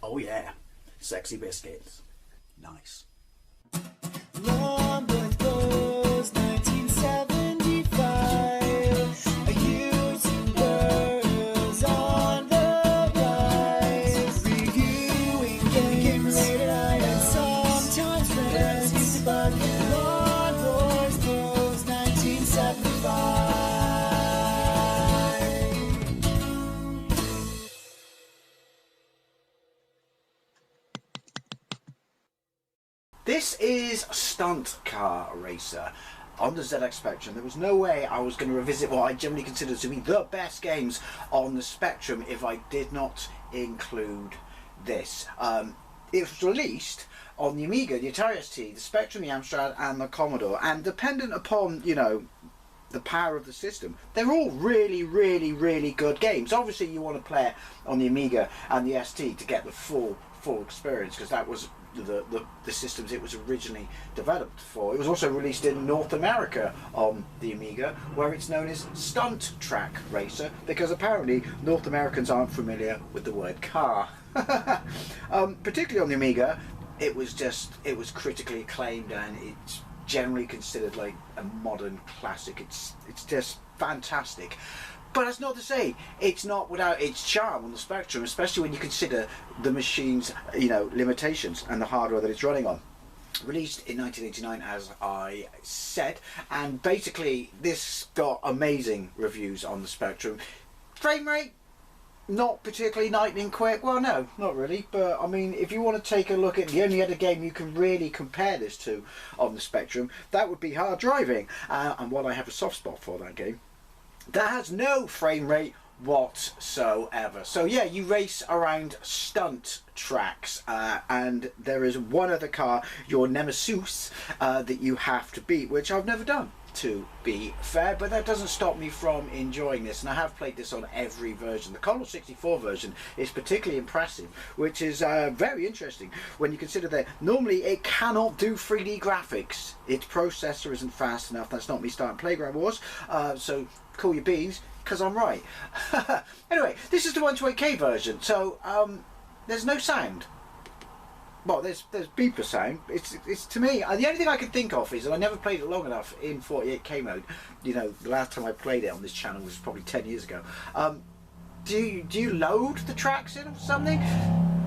Oh yeah, sexy biscuits. Nice. Long Blues 1975. YouTubers on the rise, reviewing games late at night and sometimes friends. But Long Blues 1975. This is Stunt Car Racer on the ZX Spectrum. There was no way I was going to revisit what I generally consider to be the best games on the Spectrum if I did not include this. It was released on the Amiga, the Atari ST, the Spectrum, the Amstrad and the Commodore, and dependent upon, you know, the power of the system, they're all really good games. Obviously you want to play it on the Amiga and the ST to get the full experience, because that was the systems it was originally developed for. It was also released in North America on the Amiga, where it's known as Stunt Track Racer, because apparently North Americans aren't familiar with the word car. Particularly on the Amiga, it was critically acclaimed, and it's generally considered like a modern classic. It's just fantastic. But that's not to say it's not without its charm on the Spectrum, especially when you consider the machine's, you know, limitations and the hardware that it's running on. Released in 1989, as I said, and basically this got amazing reviews on the Spectrum. Frame rate, not particularly lightning quick. Well, no, not really. But I mean, if you want to take a look at the only other game you can really compare this to on the Spectrum, that would be Hard Driving. And while I have a soft spot for that game, that has no frame rate whatsoever. So yeah, you race around stunt tracks, and there is one other car, your nemesis, that you have to beat, which I've never done, to be fair, but that doesn't stop me from enjoying this, and I have played this on every version. The Commodore 64 version is particularly impressive, which is very interesting when you consider that normally it cannot do 3D graphics. Its processor isn't fast enough. That's not me starting Playground Wars, so cool your beans, because I'm right. Anyway, this is the 128K version, so there's no sound. Well, there's beeper sound. It's to me, the only thing I can think of is that I never played it long enough in 48K mode. You know, the last time I played it on this channel was probably 10 years ago. Do you load the tracks in or something?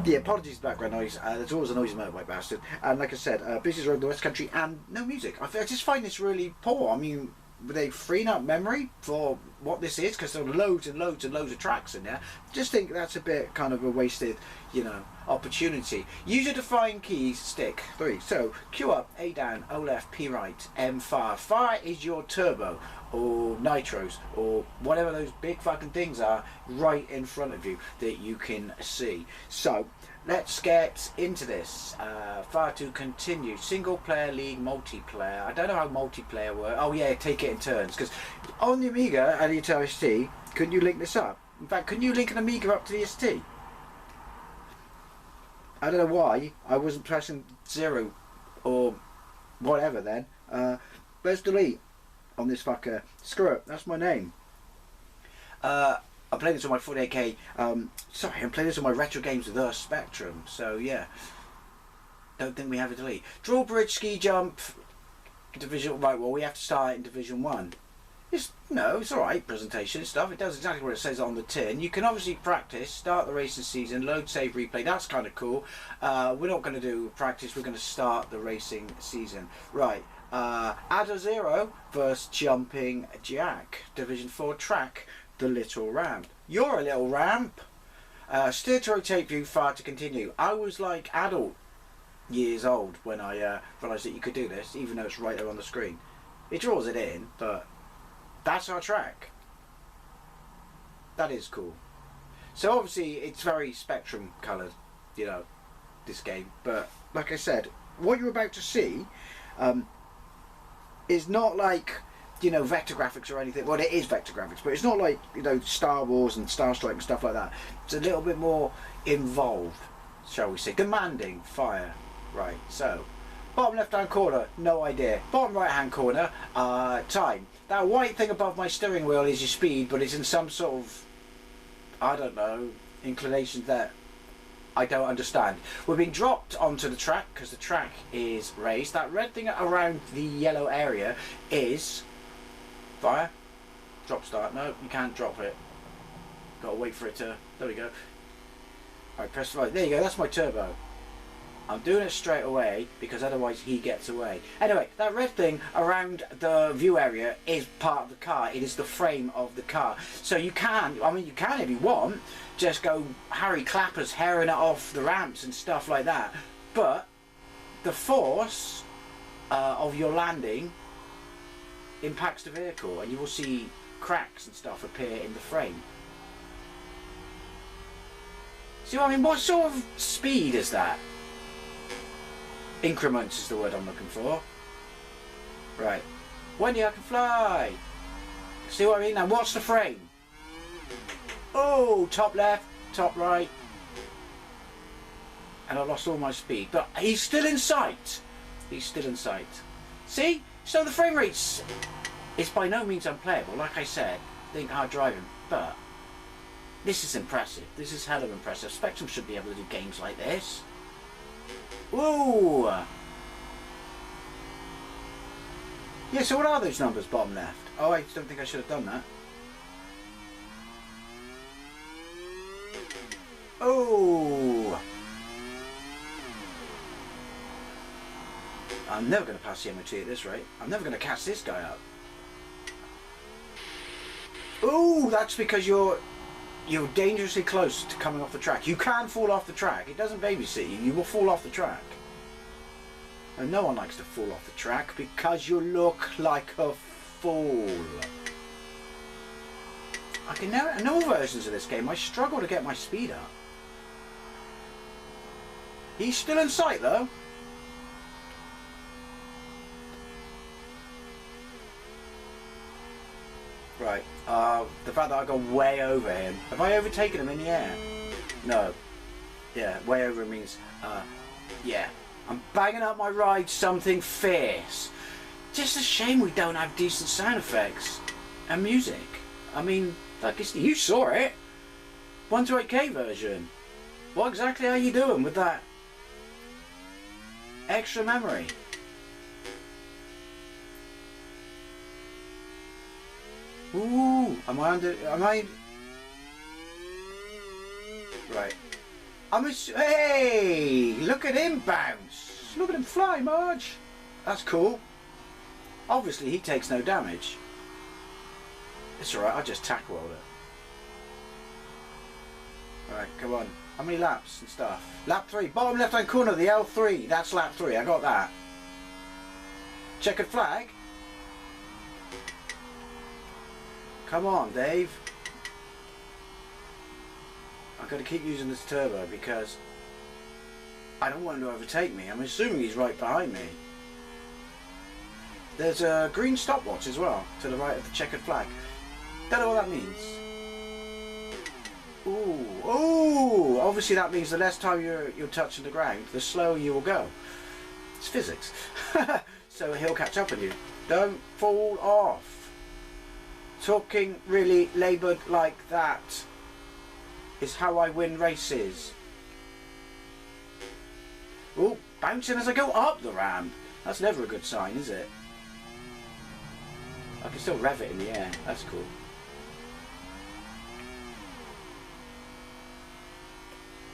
Yeah, apologies for background noise. There's always a noisy motorbike bastard. And like I said, business road in the West Country and no music. I just find this really poor. I mean, were they freeing up memory for what this is? Because there are loads and loads of tracks in there. Just think that's a bit kind of a wasted, you know, opportunity. User defined keys stick 3. So Q up, A down, O left, P right, M fire. Fire is your turbo or nitros or whatever those big fucking things are right in front of you that you can see. So let's get into this. Fire to continue. Single player, league, multiplayer. I don't know how multiplayer works. Oh yeah, take it in turns. Because on the Amiga and the Atari ST, couldn't you link this up? In fact, couldn't you link an Amiga up to the ST? I don't know why I wasn't pressing 0 or whatever then. Let's delete on this fucker. Screw it, that's my name. I'm playing this on my 48K. Sorry, I'm playing this on my retro games with the Spectrum. So yeah, don't think we have a delete. Drawbridge, ski jump, division. Right, well we have to start in Division 1. It's alright, presentation and stuff. It does exactly what it says on the tin. You can obviously practice, start the racing season, load, save, replay. That's kind of cool. We're not going to do practice, we're going to start the racing season. Right, add a 0 versus jumping jack. Division 4 track, the little ramp. You're a little ramp. Steer to rotate view, fire to continue. I was like adult years old when I realised that you could do this, even though it's right there on the screen. It draws it in, but that's our track. That is cool. So obviously it's very Spectrum coloured, you know, this game. But like I said, what you're about to see is not like, you know, vector graphics or anything. Well, it is vector graphics, but it's not like, you know, Star Wars and Star Strike and stuff like that. It's a little bit more involved, shall we say. Demanding fire. Right, so bottom left hand corner, no idea. Bottom right hand corner, time. That white thing above my steering wheel is your speed, but it's in some sort of, I don't know, inclination that I don't understand. We're being dropped onto the track because the track is raised. That red thing around the yellow area is fire. Drop start. No, you can't drop it. Got to wait for it to. There we go. Alright, press right. There you go. That's my turbo. I'm doing it straight away because otherwise he gets away. Anyway, that red thing around the view area is part of the car. It is the frame of the car. So you can, I mean you can if you want, just go Harry Clappers herring it off the ramps and stuff like that. But the force of your landing impacts the vehicle and you will see cracks and stuff appear in the frame. See what I mean? What sort of speed is that? Increments is the word I'm looking for. Right. Wendy, I can fly. See what I mean? Now what's the frame? Oh, top left, top right. And I lost all my speed. But he's still in sight. He's still in sight. See? So the frame rate's it's by no means unplayable. Like I said, think hard driving. But this is impressive. This is hell of impressive. Spectrum should be able to do games like this. Ooh! Yeah, so what are those numbers bottom left? Oh, I don't think I should have done that. Oh! I'm never going to pass the MOT at this rate. I'm never going to catch this guy up. Ooh, that's because you're dangerously close to coming off the track. You can fall off the track. It doesn't babysit you. You will fall off the track. And no one likes to fall off the track because you look like a fool. I can now, in all versions of this game, I struggle to get my speed up. He's still in sight though. Right, the fact that I got way over him. Have I overtaken him in the air? No. Yeah, way over means, yeah. I'm banging up my ride something fierce. Just a shame we don't have decent sound effects and music. I mean, like you saw it. 128K version. What exactly are you doing with that extra memory? Ooh, am I? Right. Hey, look at him bounce. Look at him fly, Marge. That's cool. Obviously, he takes no damage. It's alright, I just tack roll it. Alright, come on. How many laps and stuff? Lap 3. Bottom left hand corner, the L3. That's lap 3. I got that. Checkered flag. Come on, Dave. I've got to keep using this turbo because I don't want him to overtake me. I'm assuming he's right behind me. There's a green stopwatch as well to the right of the checkered flag. Don't know what that means. Ooh, ooh! Obviously that means the less time you're touching the ground, the slower you will go. It's physics. So he'll catch up with you. Don't fall off. Talking really laboured like that is how I win races. Ooh, bouncing as I go up the ramp. That's never a good sign, is it? I can still rev it in the air. That's cool.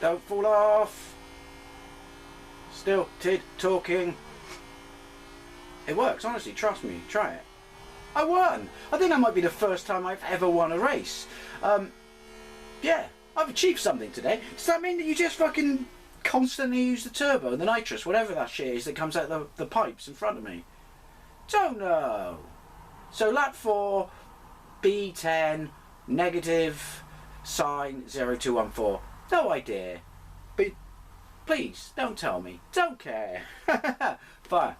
Don't fall off. Still talking. It works, honestly. Trust me. Try it. I won! I think that might be the first time I've ever won a race. Yeah, I've achieved something today. Does that mean that you just fucking constantly use the turbo and the nitrous, whatever that shit is that comes out the pipes in front of me? Don't know. So lap 4, B10, negative, sign 0214. No idea. But please, don't tell me. Don't care. Fire.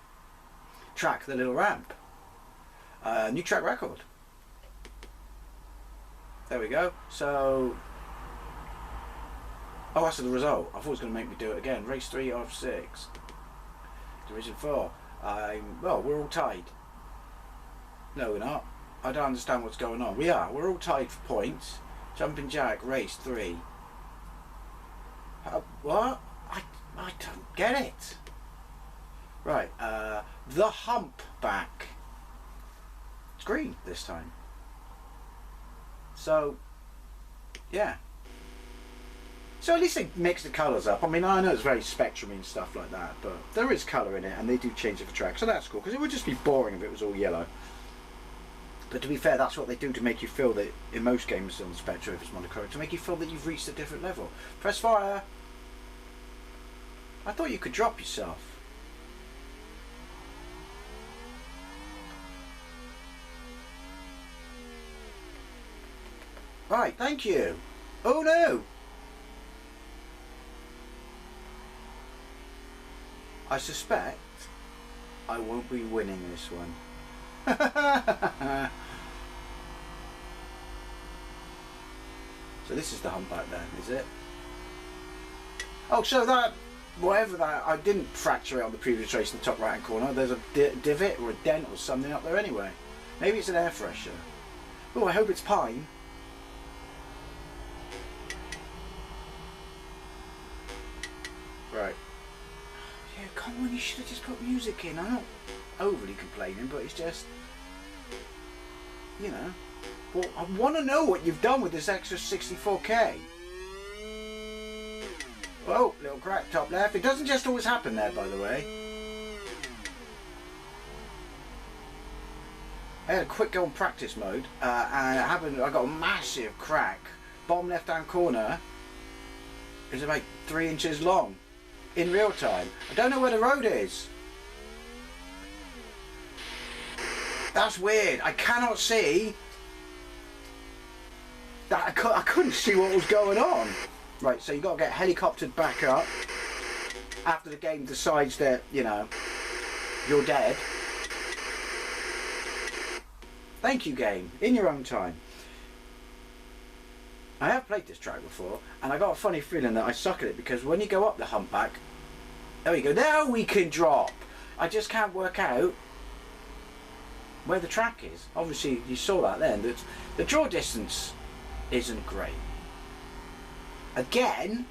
Track the little ramp. New track record. There we go. So, oh, that's the result. I thought it was going to make me do it again. Race 3 of 6. Division 4. Well, we're all tied. No, we're not. I don't understand what's going on. We are. We're all tied for points. Jumping Jack, race 3. What? I don't get it. Right, the Hump Back. It's green this time. So, yeah. So at least they mix the colours up. I mean, I know it's very spectrum-y and stuff like that, but there is colour in it, and they do change it for track, so that's cool, because it would just be boring if it was all yellow. But to be fair, that's what they do to make you feel that, in most games on the Spectrum, if it's monochrome, to make you feel that you've reached a different level. Press fire! I thought you could drop yourself. Right, thank you. Oh no! I suspect I won't be winning this one. So this is the humpback then, is it? Oh, so that, whatever that, I didn't fracture it on the previous race in the top right hand corner. There's a divot or a dent or something up there anyway. Maybe it's an air freshener. Oh, I hope it's pine. Right. Yeah, come on, you should have just put music in. I'm not overly complaining, but it's just, you know. Well, I want to know what you've done with this extra 64k. Oh, little crack top left. It doesn't just always happen there, by the way. I had a quick go on practice mode, and it happened. I got a massive crack. Bottom left-hand corner is about 3 inches long. In real time. I don't know where the road is. That's weird. I cannot see. That I couldn't see what was going on. Right, so you got to get helicoptered back up after the game decides that, you know, you're dead. Thank you, game. In your own time. I have played this track before, and I got a funny feeling that I suck at it, because when you go up the humpback, there we go, now we can drop. I just can't work out where the track is. Obviously, you saw that then. The draw distance isn't great. Again,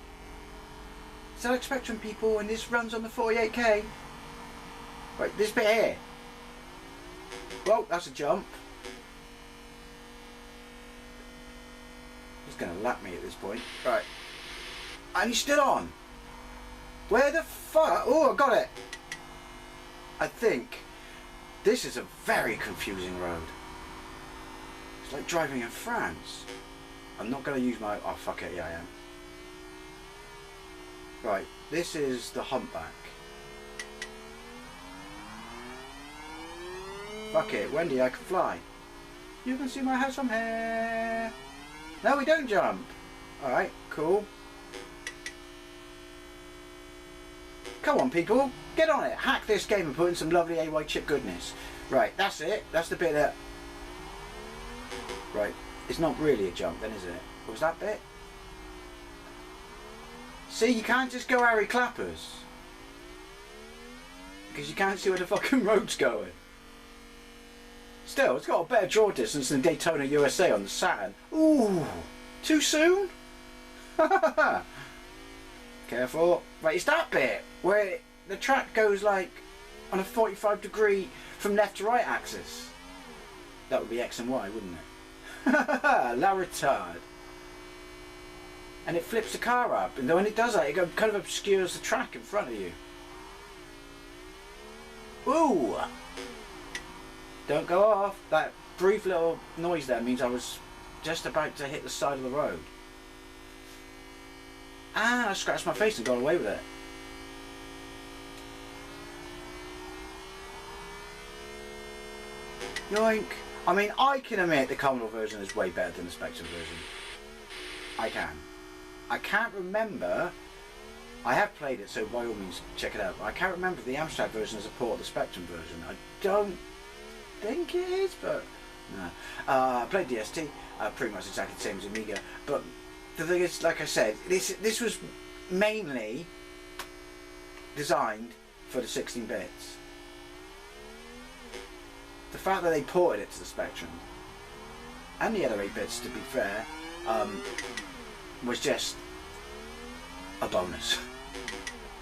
select Spectrum people, and this runs on the 48k. Right, this bit here. Well, that's a jump. He's going to lap me at this point. Right. And he's still on. Where the fuck? Oh, I got it. I think this is a very confusing road. It's like driving in France. I'm not going to use my... Oh, fuck it. Yeah, I am. Right. This is the humpback. Fuck it. Wendy, I can fly. You can see my house from here. No, we don't jump. Alright, cool. Come on, people. Get on it. Hack this game and put in some lovely AY chip goodness. Right, that's it. That's the bit that... Right. It's not really a jump then, is it? What was that bit? See, you can't just go Harry Clappers. Because you can't see where the fucking road's going. Still, it's got a better draw distance than Daytona USA on the Saturn. Ooh, too soon? Careful. Right, it's that bit where the track goes like on a 45-degree from left to right axis. That would be X and Y, wouldn't it? La retard. And it flips the car up, and when it does that, it kind of obscures the track in front of you. Ooh! Don't go off. That brief little noise there means I was just about to hit the side of the road. And I scratched my face and got away with it. Yoink. I mean, I can admit the Commodore version is way better than the Spectrum version. I can. I can't remember. I have played it, so by all means check it out. But I can't remember if the Amstrad version is a port of the Spectrum version. I don't think it is, but no. I played DST, pretty much exactly the same as Amiga. But the thing is, like I said, this was mainly designed for the 16 bits. The fact that they ported it to the Spectrum and the other 8 bits, to be fair, was just a bonus.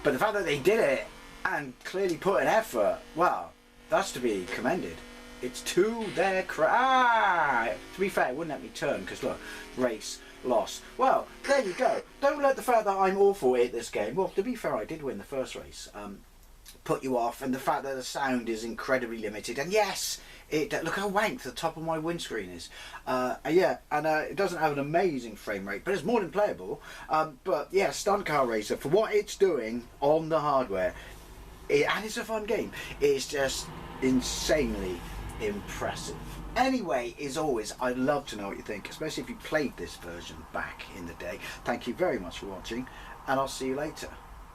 But the fact that they did it and clearly put an effort, well, that's to be commended. It's to their to be fair, it wouldn't let me turn because look, race, loss. Well, there you go. Don't let the fact that I'm awful at this game, well, to be fair, I did win the first race, put you off, and the fact that the sound is incredibly limited. And yes, look how wank the top of my windscreen is. Yeah, and it doesn't have an amazing frame rate, but it's more than playable. But yeah, Stunt Car Racer, for what it's doing on the hardware, and it's a fun game, it's just insanely impressive. Anyway, as always, I'd love to know what you think, especially if you played this version back in the day. Thank you very much for watching, and I'll see you later.